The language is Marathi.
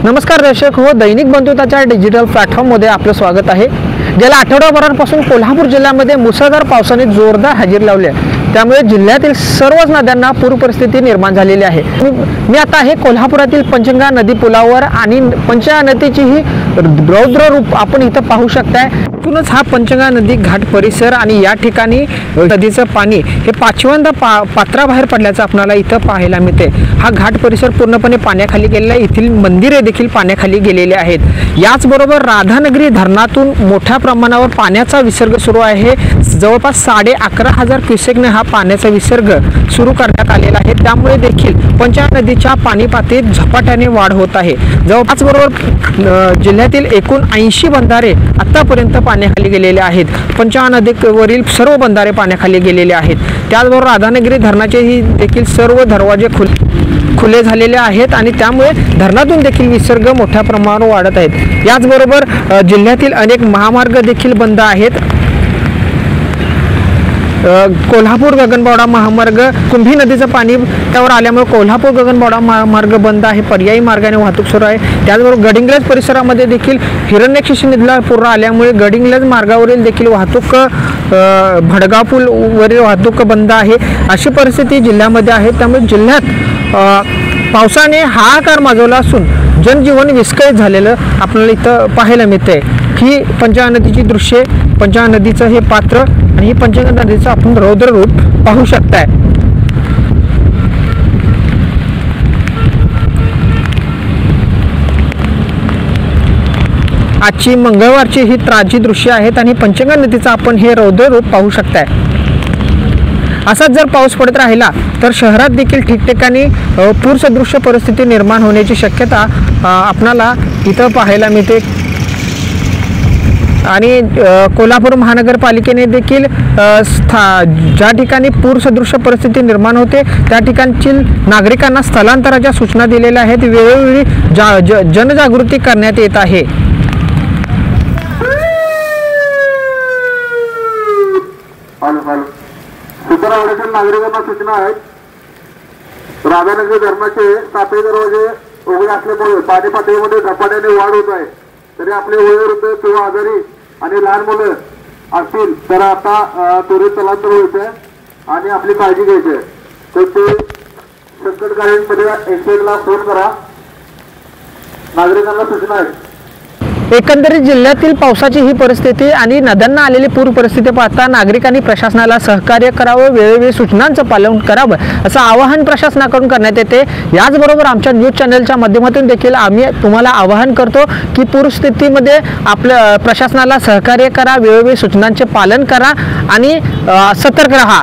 नमस्कार दर्शक हो, दैनिक बंधुताच्या डिजिटल प्लॅटफॉर्ममध्ये आपलं स्वागत आहे। गेल्या आठवडाभरापासून कोल्हापूर जिल्ह्यामध्ये मुसळधार पावसाने जोरदार हजेरी लावली आहे। त्यामुळे जिल्ह्यातील सर्वच नद्यांना पूर परिस्थिती निर्माण झालेली आहे। मी आता आहे कोल्हापुरातील पंचगंगा नदी पुलावर आणि पंचगंगा नदीची ही रौद्र रूप आपण इथं पाहू शकताय। एकूणच हा पंचगंगा नदी घाट परिसर आणि या ठिकाणी नदीचं पाणी हे पाचव्यांदा पात्राबाहेर पडल्याचं आपल्याला इथं पाहायला मिळते। हा घाट परिसर पूर्णपणे पाण्याखाली गेलेला आहे। येथील मंदिरे देखील पाण्याखाली गेलेले आहेत। याचबरोबर राधानगरी धरणातून मोठ्या प्रमाणावर पाण्याचा विसर्ग सुरू आहे। जवळपास 11,500 क्युसेकने हा पाण्याचा विसर्ग सुरू करण्यात आलेला आहे। त्यामुळे देखील पंचगंगा नदीच्या पाणी पातळीत झपाट्याने वाढ होत आहे। जवळपास बरोबर जिल्ह्यातील एकूण 80 बंधारे आतापर्यंत पाण्याखाली गेलेले आहेत। पंचगंगा नदीवरील सर्व बंधारे पाण्याखाली गेलेले आहेत। त्याचबरोबर राधानगरी धरणाचेही देखील सर्व दरवाजे खुले झालेले आहेत आणि त्यामुळे धरणातून देखील विसर्ग मोठ्या प्रमाणावर वाढत आहेत। याचबरोबर जिल्ह्यातील अनेक महामार्ग देखील बंद आहेत। कोल्हापूर गगनबावडा महामार्ग कुंभी नदीचं पाणी त्यावर आल्यामुळे कोल्हापूर गगनबावडा महामार्ग बंद आहे। पर्यायी मार्गाने वाहतूक सुरू आहे। त्याचबरोबर गडिंग्लज परिसरामध्ये देखील हिरण्यकेशी नदीला पूर आल्यामुळे गडिंग्लज मार्गावरील देखील वाहतूक भडगाव पूल वरील वाहतूक बंद आहे। अशी परिस्थिती जिल्ह्यामध्ये आहे। त्यामुळे जिल्ह्यात पावसाने हाहाकार माजवला असून जनजीवन विस्कळीत झालेलं आपल्याला इथं पाहायला मिळतंय। ही पंचगंगा नदीची दृश्ये, पंचगंगा नदीचं हे पात्र आणि ही पंचगंगा नदीचं आपण रौद्र रूप पाहू शकताय। आजची मंगळवारची ही ताजी दृश्य आहेत आणि पंचगंगा नदीचं आपण हे रौद्र रूप पाहू शकताय। असाच जर पाऊस पडत राहिला तर शहरात देखील ठिकठिकाणी पूरसदृश्य परिस्थिती निर्माण होण्याची शक्यता आपणाला इथं पाहायला मिळते। आणि कोल्हापूर महानगरपालिकेने देखील ज्या ठिकाणी पूरसदृश्य परिस्थिती निर्माण होते त्या ठिकाणची नागरिकांना स्थलांतराच्या सूचना दिलेल्या आहेत। वेळोवेळी जनजागृती करण्यात येत आहे। नागरिकांना सूचना आहेत। राधानगरी धरणाचे 7 दरवाजे उघडे असल्यामुळे पाणी पातळीमध्ये झपाट्याने वाढ होत आहे। तरी आपले वयोवृद्ध किंवा आजारी आणि लहान मुलं असतील तर आता त्वरित स्थलांतर व्हायचे आणि आपली काळजी घ्यायची। तर ते संकटकालीनमध्ये 101 ला फोन करा। नागरिकांना सूचना आहेत। एकंदरीत जिल्ह्यातील पावसाची ही परिस्थिती आणि नद्यांना आलेली पूर परिस्थिती पाहता नागरिकांनी प्रशासनाला सहकार्य करावं, वेळोवेळी सूचनांचं पालन करावं असं आवाहन प्रशासनाकडून करण्यात येते। याचबरोबर आमच्या न्यूज चॅनलच्या माध्यमातून देखील आम्ही तुम्हाला आवाहन करतो की पूरस्थितीमध्ये आपल्या प्रशासनाला सहकार्य करा, वेळोवेळी सूचनांचे पालन करा आणि सतर्क राहा।